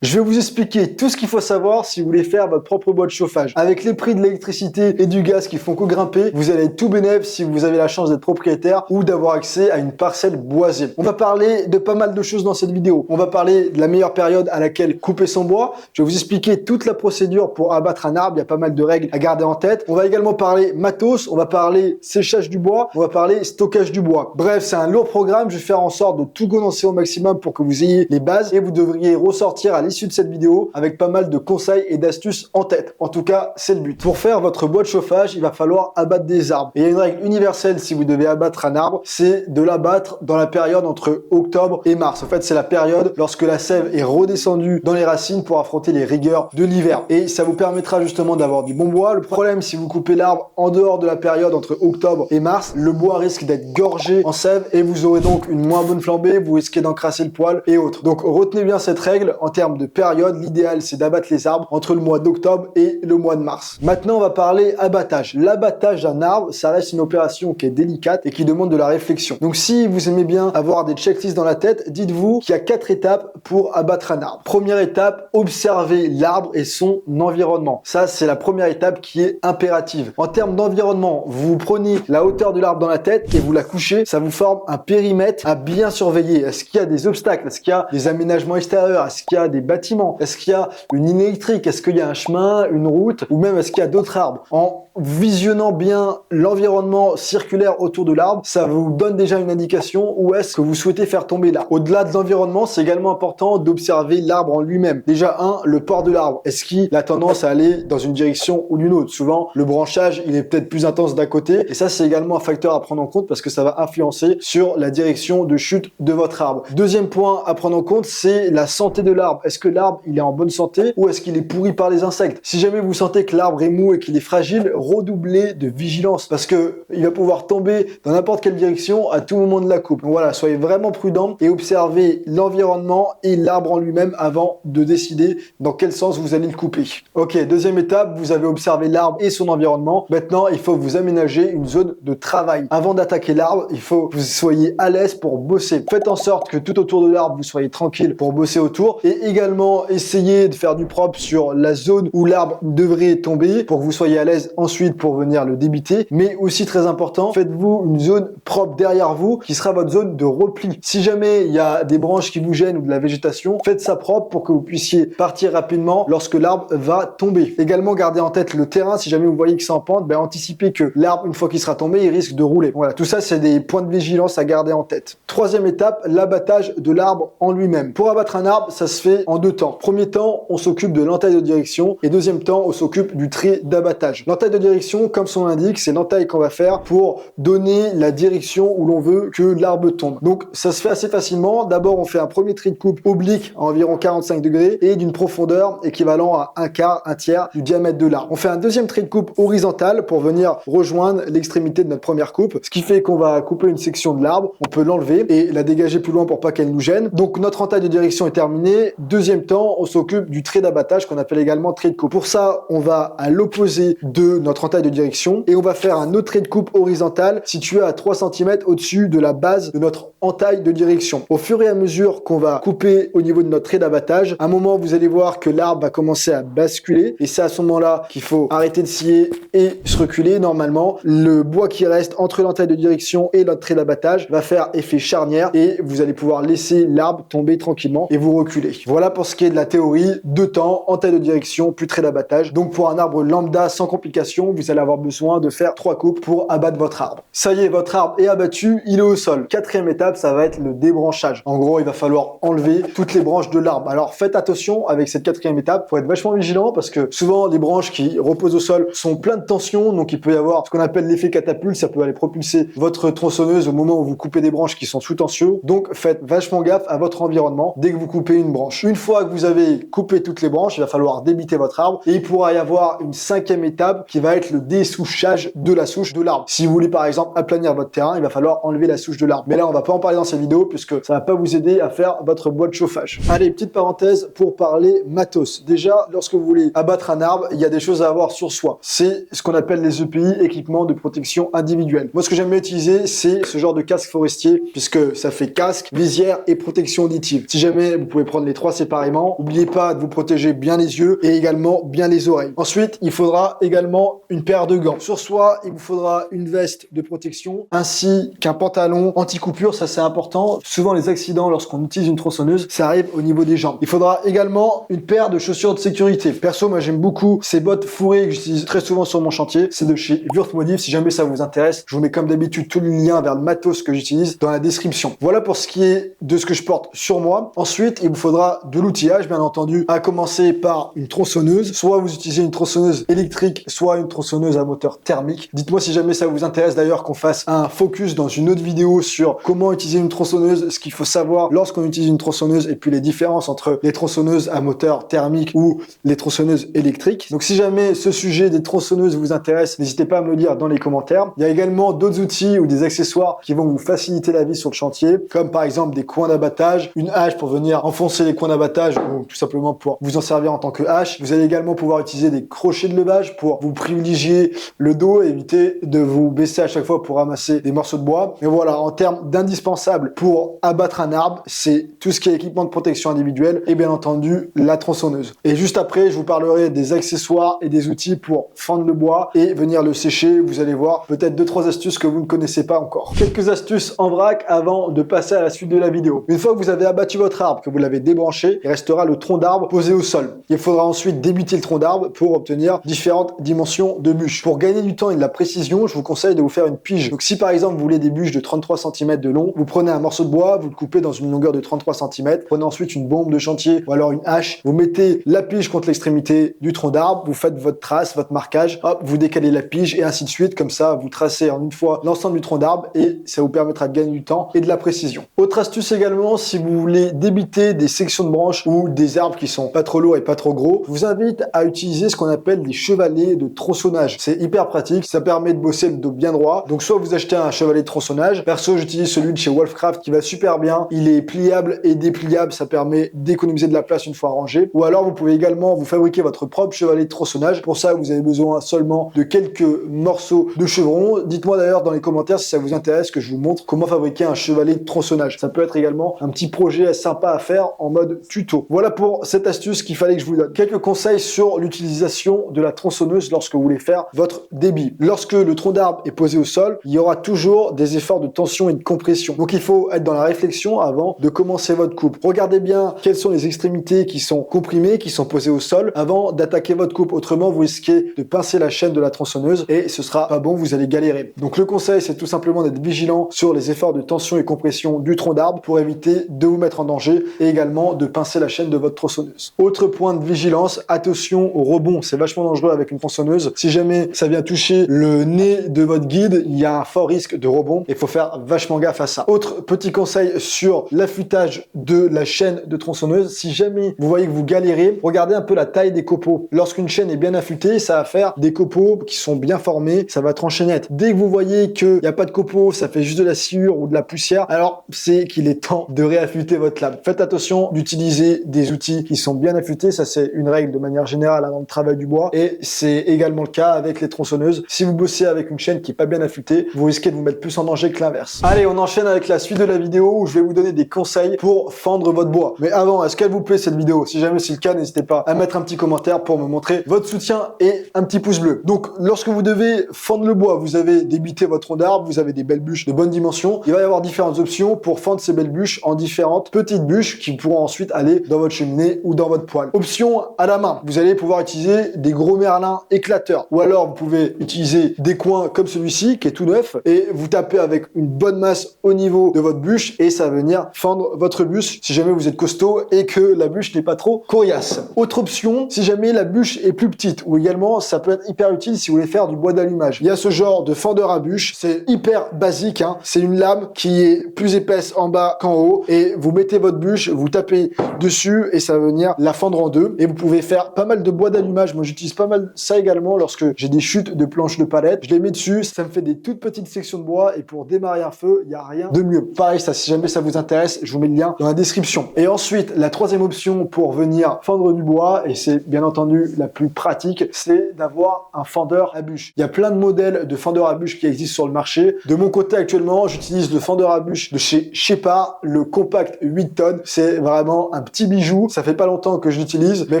Je vais vous expliquer tout ce qu'il faut savoir si vous voulez faire votre propre boîte de chauffage. Avec les prix de l'électricité et du gaz qui font que grimper, vous allez être tout bénéf si vous avez la chance d'être propriétaire ou d'avoir accès à une parcelle boisée. On va parler de pas mal de choses dans cette vidéo. On va parler de la meilleure période à laquelle couper son bois. Je vais vous expliquer toute la procédure pour abattre un arbre. Il y a pas mal de règles à garder en tête. On va également parler matos, on va parler séchage du bois, on va parler stockage du bois. Bref, c'est un lourd programme. Je vais faire en sorte de tout condenser au maximum pour que vous ayez les bases et vous devriez ressortir à l'issue de cette vidéo avec pas mal de conseils et d'astuces en tête. En tout cas, c'est le but. Pour faire votre boîte de chauffage, il va falloir abattre des arbres. Et il y a une règle universelle si vous devez abattre un arbre, c'est de l'abattre dans la période entre octobre et mars. En fait, c'est la période lorsque la sève est redescendue dans les racines pour affronter les rigueurs de l'hiver. Et ça vous permettra justement d'avoir du bon bois. Le problème, si vous coupez l'arbre en dehors de la période entre octobre et mars, le bois risque d'être gorgé en sève et vous aurez donc une moins bonne flambée, vous risquez d'encrasser le poil et autres. Donc retenez bien cette règle en termes de période. L'idéal, c'est d'abattre les arbres entre le mois d'octobre et le mois de mars. Maintenant, on va parler abattage. L'abattage d'un arbre, ça reste une opération qui est délicate et qui demande de la réflexion. Donc, si vous aimez bien avoir des checklists dans la tête, dites-vous qu'il y a 4 étapes pour abattre un arbre. Première étape, observer l'arbre et son environnement. Ça, c'est la première étape qui est impérative. En termes d'environnement, vous prenez la hauteur de l'arbre dans la tête et vous la couchez. Ça vous forme un périmètre à bien surveiller. Est-ce qu'il y a des obstacles? Est-ce qu'il y a des aménagements extérieurs? Est-ce qu'il y a des bâtiments? Est-ce qu'il y a une ligne électrique? Est-ce qu'il y a un chemin, une route? Ou même est-ce qu'il y a d'autres arbres? En visionnant bien l'environnement circulaire autour de l'arbre, ça vous donne déjà une indication où est-ce que vous souhaitez faire tomber l'arbre. Au-delà de l'environnement, c'est également important d'observer l'arbre en lui-même. Déjà, le port de l'arbre. Est-ce qu'il a tendance à aller dans une direction ou d'une autre? Souvent, le branchage, il est peut-être plus intense d'un côté. Et ça, c'est également un facteur à prendre en compte parce que ça va influencer sur la direction de chute de votre arbre. Deuxième point à prendre en compte, c'est la santé de l'arbre. Est-ce que l'arbre, il est en bonne santé ou est-ce qu'il est pourri par les insectes? Si jamais vous sentez que l'arbre est mou et qu'il est fragile, redoublez de vigilance parce que il va pouvoir tomber dans n'importe quelle direction à tout moment de la coupe. Donc voilà, soyez vraiment prudent et observez l'environnement et l'arbre en lui-même avant de décider dans quel sens vous allez le couper. Ok, deuxième étape, vous avez observé l'arbre et son environnement. Maintenant, il faut vous aménager une zone de travail. Avant d'attaquer l'arbre, il faut que vous soyez à l'aise pour bosser. Faites en sorte que tout autour de l'arbre, vous soyez tranquille pour bosser autour et également essayez de faire du propre sur la zone où l'arbre devrait tomber pour que vous soyez à l'aise ensuite pour venir le débiter. Mais aussi très important, faites-vous une zone propre derrière vous qui sera votre zone de repli. Si jamais il y a des branches qui vous gênent ou de la végétation, faites ça propre pour que vous puissiez partir rapidement lorsque l'arbre va tomber. Également, gardez en tête le terrain. Si jamais vous voyez que c'est en pente, anticipez que l'arbre, une fois qu'il sera tombé, il risque de rouler. Voilà, tout ça, c'est des points de vigilance à garder en tête. Troisième étape, l'abattage de l'arbre en lui-même. Pour abattre un arbre, ça se fait en 2 temps. Premier temps, on s'occupe de l'entaille de direction et deuxième temps, on s'occupe du trait d'abattage. L'entaille de direction, comme son nom l'indique, c'est l'entaille qu'on va faire pour donner la direction où l'on veut que l'arbre tombe. Donc, ça se fait assez facilement. D'abord, on fait un premier trait de coupe oblique à environ 45 degrés et d'une profondeur équivalent à un tiers du diamètre de l'arbre. On fait un deuxième trait de coupe horizontal pour venir rejoindre l'extrémité de notre première coupe, ce qui fait qu'on va couper une section de l'arbre, on peut l'enlever et la dégager plus loin pour pas qu'elle nous gêne. Donc notre entaille de direction est terminée. Deuxième temps, on s'occupe du trait d'abattage qu'on appelle également trait de coupe. Pour ça, on va à l'opposé de notre entaille de direction et on va faire un autre trait de coupe horizontal situé à 3 cm au-dessus de la base de notre entaille de direction. Au fur et à mesure qu'on va couper au niveau de notre trait d'abattage, à un moment vous allez voir que l'arbre va commencer à basculer et c'est à ce moment-là qu'il faut arrêter de scier et se reculer. Normalement, le bois qui reste entre l'entaille de direction et notre trait d'abattage va faire effet charnière et vous allez pouvoir laisser l'arbre tomber tranquillement et vous reculer. Voilà pour ce qui est de la théorie. 2 temps, entaille de direction plus trait d'abattage. Donc pour un arbre lambda sans complication, vous allez avoir besoin de faire 3 coupes pour abattre votre arbre. Ça y est, votre arbre est abattu, il est au sol. Quatrième étape, ça va être le débranchage. En gros, il va falloir enlever toutes les branches de l'arbre. Alors faites attention avec cette quatrième étape, faut être vachement vigilant parce que souvent les branches qui reposent au sol sont pleines de tension, donc il peut y avoir ce qu'on appelle l'effet catapulte, ça peut aller propulser votre tronçonneuse au moment où vous coupez des branches qui sont sous tension. Donc faites vachement gaffe à votre environnement dès que vous coupez une branche. Une fois que vous avez coupé toutes les branches, il va falloir débiter votre arbre et il pourra y avoir une 5e étape qui va être le dessouchage de la souche de l'arbre. Si vous voulez par exemple aplanir votre terrain, il va falloir enlever la souche de l'arbre. Mais là, on va pas en parler dans cette vidéo puisque ça va pas vous aider à faire votre boîte de chauffage. Allez, petite parenthèse pour parler matos. Déjà, lorsque vous voulez abattre un arbre, il y a des choses à avoir sur soi. C'est ce qu'on appelle les EPI, équipements de protection individuelle. Moi, ce que j'aime bien utiliser, c'est ce genre de casque forestier puisque ça fait casque, visière et protection auditive. Si jamais vous pouvez prendre les 3 CP, séparément. N'oubliez pas de vous protéger bien les yeux et également bien les oreilles. Ensuite, il faudra également une paire de gants. Sur soi, il vous faudra une veste de protection ainsi qu'un pantalon anti-coupure, ça c'est important. Souvent les accidents lorsqu'on utilise une tronçonneuse, ça arrive au niveau des jambes. Il faudra également une paire de chaussures de sécurité. Perso, moi j'aime beaucoup ces bottes fourrées que j'utilise très souvent sur mon chantier. C'est de chez Wurtmodiv. Si jamais ça vous intéresse, je vous mets comme d'habitude tous les liens vers le matos que j'utilise dans la description. Voilà pour ce qui est de ce que je porte sur moi. Ensuite, il vous faudra de l'outillage, bien entendu, à commencer par une tronçonneuse. Soit vous utilisez une tronçonneuse électrique, soit une tronçonneuse à moteur thermique. Dites-moi si jamais ça vous intéresse d'ailleurs qu'on fasse un focus dans une autre vidéo sur comment utiliser une tronçonneuse, ce qu'il faut savoir lorsqu'on utilise une tronçonneuse et puis les différences entre les tronçonneuses à moteur thermique ou les tronçonneuses électriques. Donc si jamais ce sujet des tronçonneuses vous intéresse, n'hésitez pas à me le dire dans les commentaires. Il y a également d'autres outils ou des accessoires qui vont vous faciliter la vie sur le chantier, comme par exemple des coins d'abattage, une hache pour venir enfoncer les coins d'abattage ou tout simplement pour vous en servir en tant que hache. Vous allez également pouvoir utiliser des crochets de levage pour vous privilégier le dos et éviter de vous baisser à chaque fois pour ramasser des morceaux de bois. Mais voilà, en termes d'indispensables pour abattre un arbre, c'est tout ce qui est équipement de protection individuelle et bien entendu la tronçonneuse. Et juste après, je vous parlerai des accessoires et des outils pour fendre le bois et venir le sécher. Vous allez voir peut-être 2-3 astuces que vous ne connaissez pas encore. Quelques astuces en vrac avant de passer à la suite de la vidéo. Une fois que vous avez abattu votre arbre, que vous l'avez débranché, il restera le tronc d'arbre posé au sol. Il faudra ensuite débuter le tronc d'arbre pour obtenir différentes dimensions de bûches. Pour gagner du temps et de la précision, je vous conseille de vous faire une pige. Donc si par exemple vous voulez des bûches de 33 cm de long, vous prenez un morceau de bois, vous le coupez dans une longueur de 33 cm, prenez ensuite une bombe de chantier ou alors une hache, vous mettez la pige contre l'extrémité du tronc d'arbre, vous faites votre trace, votre marquage, hop, vous décalez la pige et ainsi de suite. Comme ça, vous tracez en une fois l'ensemble du tronc d'arbre et ça vous permettra de gagner du temps et de la précision. Autre astuce également, si vous voulez débiter des sections de branches ou des arbres qui sont pas trop lourds et pas trop gros, je vous invite à utiliser ce qu'on appelle des chevalets de tronçonnage. C'est hyper pratique, ça permet de bosser le dos bien droit. Donc soit vous achetez un chevalet de tronçonnage, perso j'utilise celui de chez Wolfcraft qui va super bien, il est pliable et dépliable, ça permet d'économiser de la place une fois rangé. Ou alors vous pouvez également vous fabriquer votre propre chevalet de tronçonnage. Pour ça vous avez besoin seulement de quelques morceaux de chevron. Dites-moi d'ailleurs dans les commentaires si ça vous intéresse que je vous montre comment fabriquer un chevalet de tronçonnage. Ça peut être également un petit projet sympa à faire en mode tuto. Voilà pour cette astuce qu'il fallait que je vous donne. Quelques conseils sur l'utilisation de la tronçonneuse lorsque vous voulez faire votre débit. Lorsque le tronc d'arbre est posé au sol, il y aura toujours des efforts de tension et de compression. Donc il faut être dans la réflexion avant de commencer votre coupe. Regardez bien quelles sont les extrémités qui sont comprimées, qui sont posées au sol avant d'attaquer votre coupe. Autrement, vous risquez de pincer la chaîne de la tronçonneuse et ce sera pas bon, vous allez galérer. Donc le conseil, c'est tout simplement d'être vigilant sur les efforts de tension et compression du tronc d'arbre pour éviter de vous mettre en danger et également de pincer la chaîne de votre tronçonneuse. Autre point de vigilance, attention au rebond. C'est vachement dangereux avec une tronçonneuse. Si jamais ça vient toucher le nez de votre guide, il y a un fort risque de rebond et il faut faire vachement gaffe à ça. Autre petit conseil sur l'affûtage de la chaîne de tronçonneuse, si jamais vous voyez que vous galérez, regardez un peu la taille des copeaux. Lorsqu'une chaîne est bien affûtée, ça va faire des copeaux qui sont bien formés, ça va trancher net. Dès que vous voyez qu'il n'y a pas de copeaux, ça fait juste de la sciure ou de la poussière, alors c'est qu'il est temps de réaffûter votre lame. Faites attention d'utiliser des outils qui sont bien affûtés, ça c'est une règle de manière générale dans le travail du bois et c'est également le cas avec les tronçonneuses. Si vous bossez avec une chaîne qui est pas bien affûtée, vous risquez de vous mettre plus en danger que l'inverse. Allez, on enchaîne avec la suite de la vidéo où je vais vous donner des conseils pour fendre votre bois. Mais avant, est-ce qu'elle vous plaît cette vidéo? Si jamais c'est le cas, n'hésitez pas à mettre un petit commentaire pour me montrer votre soutien et un petit pouce bleu. Donc, lorsque vous devez fendre le bois, vous avez débité votre tronc d'arbre, vous avez des belles bûches de bonne dimension. Il va y avoir différentes options pour fendre ces belles bûches en différentes petites bûches qui pourront ensuite aller dans votre cheminée ou dans votre poêle. Option à la main, vous allez pouvoir utiliser des gros merlins éclateurs ou alors vous pouvez utiliser des coins comme celui-ci qui est tout neuf et vous tapez avec une bonne masse au niveau de votre bûche et ça va venir fendre votre bûche si jamais vous êtes costaud et que la bûche n'est pas trop coriace. Autre option, si jamais la bûche est plus petite ou également ça peut être hyper utile si vous voulez faire du bois d'allumage. Il y a ce genre de fendeur à bûche, c'est hyper basique, hein. C'est une lame qui est plus épaisse en bas qu'en haut et vous mettez votre bûche, vous tapez dessus et ça va venir la fendre en deux et vous pouvez faire pas mal de bois d'allumage. Moi j'utilise pas mal ça également lorsque j'ai des chutes de planches de palette. Je les mets dessus, ça me fait des toutes petites sections de bois et pour démarrer un feu, il n'y a rien de mieux. Pareil, ça, si jamais ça vous intéresse, je vous mets le lien dans la description. Et ensuite, la troisième option pour venir fendre du bois, et c'est bien entendu la plus pratique, c'est d'avoir un fendeur à bûche. Il y a plein de modèles de fendeurs à bûche qui existent sur le marché. De mon côté actuellement, j'utilise le fendeur à bûche de chez Shepard, le compact 8 tonnes. C'est vraiment un petit bijou. Ça fait pas longtemps que je l'utilise, mais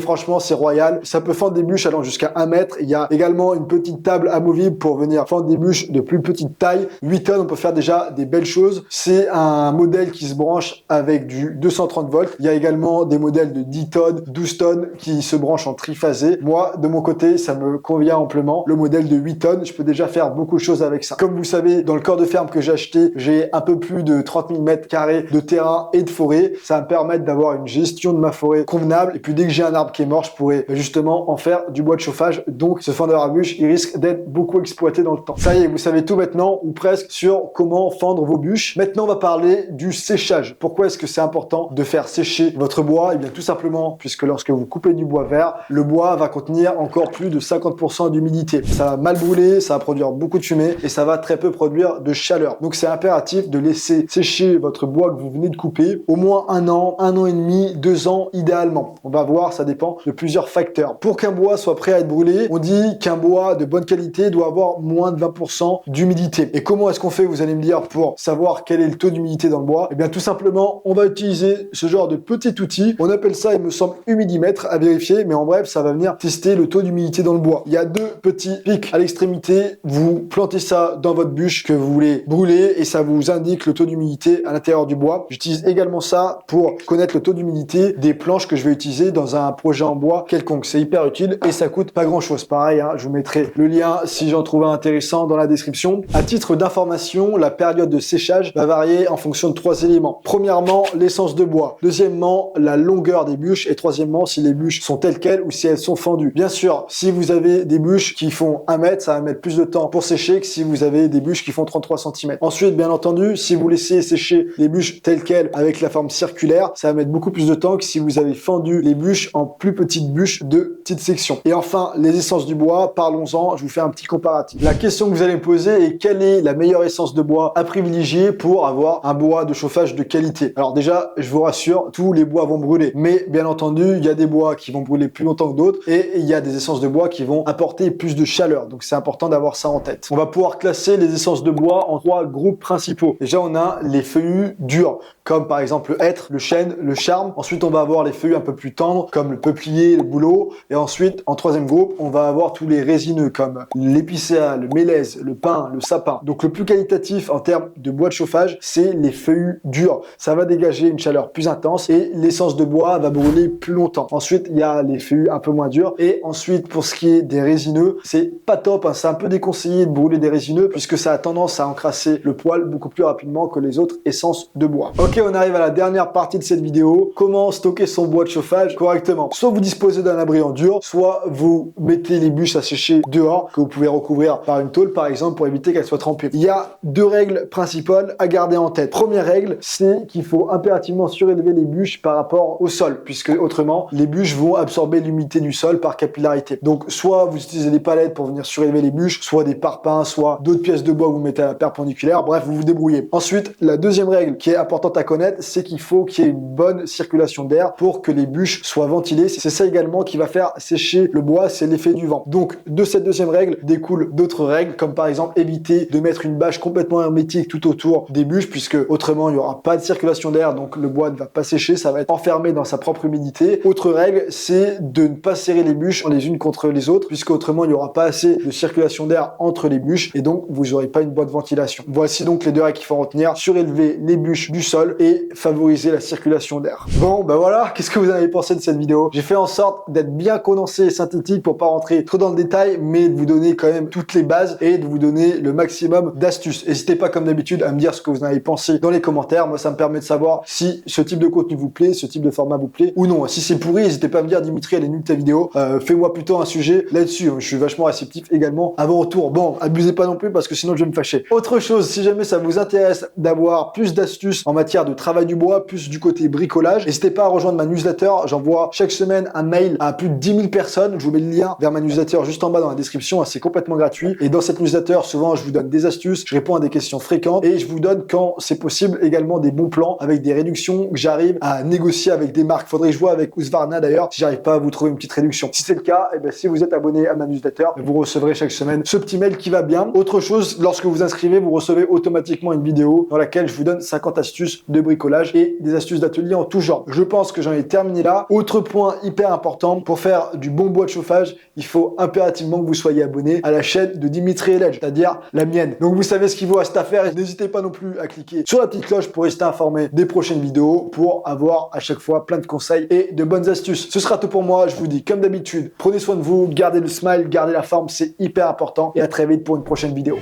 franchement, c'est royal. Ça peut fendre des bûches allant jusqu'à 1 mètre. Il y a également une petite table amovible pour venir fendre des bûches de plus petite taille. 8 tonnes, on peut faire déjà des belles choses. C'est un modèle qui se branche avec du 230 volts. Il y a également des modèles de 10 tonnes, 12 tonnes qui se branchent en triphasé. Moi, de mon côté, ça me convient amplement. Le modèle de 8 tonnes, je peux déjà faire beaucoup de choses avec ça. Comme vous savez, dans le corps de ferme que j'ai acheté, j'ai un peu plus de 30 000 mètres carrés de terrain et de forêt. Ça va me permettre d'avoir une gestion de ma forêt convenable. Et puis dès que j'ai un arbre qui est mort, je pourrais justement en faire du bois de chauffage. Donc ce fendeur à bûches, il risque d'être beaucoup exploité dans le temps. Ça y est, vous savez tout maintenant, ou presque, sur comment fendre vos bûches. Maintenant, on va parler du séchage. Pourquoi est-ce que c'est important de faire sécher votre bois? Eh bien tout simplement, puisque lorsque vous coupez du bois vert, le bois va contenir encore plus de 50% d'humidité. Ça va mal brûler, ça va produire beaucoup de fumée et ça va très peu produire de chaleur. Donc c'est impératif de laisser sécher votre bois que vous venez de couper au moins 1 an et demi, 2 ans idéalement. On va voir, ça dépend de plusieurs facteurs. Pour qu'un bois soit prêt à être brûlé, on dit qu'un bois de bonne qualité doit avoir moins de 20% d'humidité. Et comment est-ce qu'on fait, vous allez me dire, pour savoir quel est le taux d'humidité dans le bois? Eh bien tout simplement, on va utiliser ce genre de petit outil. On appelle ça, il me semble, humidimètre à vérifier, mais en bref, ça va venir tester le taux d'humidité dans le bois. Il y a 2 petits pics à l'extrémité. Vous plantez ça dans votre bûche que vous voulez brûler et ça vous indique le taux d'humidité à l'intérieur du bois. J'utilise également ça pour connaître le taux d'humidité des planches que je vais utiliser dans un projet en bois quelconque. C'est hyper utile et ça coûte pas grand chose. Pareil, hein, je vous mettrai le lien si j'en trouve un intéressant dans la description. À titre d'information, la période de séchage va varier en fonction de 3 éléments. Premièrement, l'essence de bois. Deuxièmement, la longueur des bûches. Et troisièmement, si les bûches sont telles quelles ou si elles sont fendues. Bien sûr, si vous avez des bûches qui font 1 mètre, ça va mettre plus de temps pour sécher que si vous avez des bûches qui font 33 cm. Ensuite, bien entendu, si vous laissez sécher les bûches telles quelles avec la forme circulaire, ça va mettre beaucoup plus de temps que si vous avez fendu les bûches en plus petites bûches de petites sections. Et enfin, les essences du bois, parlons-en, je vous fais un petit comparatif. La question que vous allez me poser est quelle est la meilleure essence de bois à privilégier pour avoir un bois de chauffage de qualité? Alors déjà, je vous rassure, tous les bois vont brûler. Mais bien entendu, il y a des bois qui vont brûler plus longtemps que d'autres et il y a des essences de bois qui vont apporter plus de chaleur. Donc c'est important d'avoir ça en tête. On va pouvoir classer les essences de bois en 3 groupes principaux. Déjà, on a les feuillus durs, comme par exemple le hêtre, le chêne, le charme. Ensuite, on va avoir les feuillus un peu plus tendres, comme le peuplier, le bouleau. Et ensuite, en 3e groupe, on va avoir tous les résineux, comme l'épicéa, le mélèze, le pin, le sapin. Donc le plus qualitatif en termes de bois de chauffage, c'est les feuillus durs. Ça va dégager une chaleur plus intense et l'essence de bois va brûler plus longtemps. Ensuite, il y a les feuillus un peu moins durs. Et ensuite, pour ce qui est des résineux, c'est pas top, hein. C'est un peu déconseillé de brûler des résineux puisque ça a tendance à encrasser le poil beaucoup plus rapidement que les autres essences de bois. Ok, on arrive à la dernière partie de cette vidéo. Comment stocker son bois de chauffage correctement? Soit vous disposez d'un abri en dur, soit vous mettez les bûches à sécher dehors, que vous pouvez recouvrir par une tôle par exemple pour éviter qu'elles soient trempées. Il y a 2 règles principales à garder en tête. Première règle, c'est qu'il faut impérativement surélever les bûches par rapport au sol, puisque autrement, les bûches vont absorber l'humidité du sol par capillarité. Donc, soit vous utilisez des palettes pour venir surélever les bûches, soit des parpaings, soit d'autres pièces de bois que vous mettez à la perpendiculaire. Bref, vous vous débrouillez. Ensuite, la deuxième règle qui est importante à connaître, c'est qu'il faut qu'il y ait une bonne circulation d'air pour que les bûches soient ventilées. C'est ça également qui va faire sécher le bois, c'est l'effet du vent. Donc, de cette deuxième règle découlent d'autres règles, comme par exemple éviter de mettre une bâche complètement hermétique tout autour des bûches, puisque autrement, il n'y aura pas de circulation d'air, donc le bois ne va pas sécher, ça va être enfermé dans sa propre humidité. Autre règle, c'est de ne pas serrer les bûches les unes contre les autres, puisque autrement, il n'y aura pas assez de circulation d'air entre les bûches, et donc vous n'aurez pas une bonne ventilation. Voici donc les 2 règles qu'il faut retenir: surélever les bûches du sol et favoriser la circulation d'air. Bon, ben voilà, qu'est-ce que vous avez pensé de cette vidéo? J'ai fait en sorte d'être bien condensé et synthétique pour pas rentrer trop dans le détail, mais de vous donner quand même toutes les bases et de vous donner le maximum d'astuces. N'hésitez pas, comme d'habitude, à me dire ce que vous en avez pensé dans les commentaires. Moi, ça me permet de savoir si ce type de contenu vous plaît, ce type de format vous plaît ou non. Si c'est pourri, n'hésitez pas à me dire: Dimitri, elle est nulle ta vidéo, fais-moi plutôt un sujet là-dessus. Je suis vachement réceptif également à vos retours. Bon, abusez pas non plus parce que sinon je vais me fâcher. Autre chose, si jamais ça vous intéresse d'avoir plus d'astuces en matière de travail du bois, plus du côté bricolage, n'hésitez pas à rejoindre ma newsletter. J'envoie chaque semaine un mail à plus de 10 000 personnes. Je vous mets le lien vers ma newsletter juste en bas dans la description. C'est complètement gratuit. Et dans cette newsletter, souvent, je vous donne des astuces, je réponds à des questions fréquentes et je vous donne, quand c'est possible, également des bons plans avec des réductions que j'arrive à négocier avec des marques. Faudrait que je vois avec Husqvarna d'ailleurs si j'arrive pas à vous trouver une petite réduction. Si c'est le cas, et ben, si vous êtes abonné à ma newsletter, vous recevrez chaque semaine ce petit mail qui va bien. Autre chose, lorsque vous inscrivez, vous recevez automatiquement une vidéo dans laquelle je vous donne 50 astuces de bricolage et des astuces d'atelier en tout genre. genre. Je pense que j'en ai terminé là. Autre point hyper important, pour faire du bon bois de chauffage, il faut impérativement que vous soyez abonné à la chaîne de Dimitri Eledge, c'est-à-dire la mienne. Donc vous savez ce qu'il vous reste à faire et n'hésitez pas non plus à cliquer sur la petite cloche pour rester informé des prochaines vidéos, pour avoir à chaque fois plein de conseils et de bonnes astuces. Ce sera tout pour moi, je vous dis comme d'habitude, prenez soin de vous, gardez le smile, gardez la forme, c'est hyper important et à très vite pour une prochaine vidéo.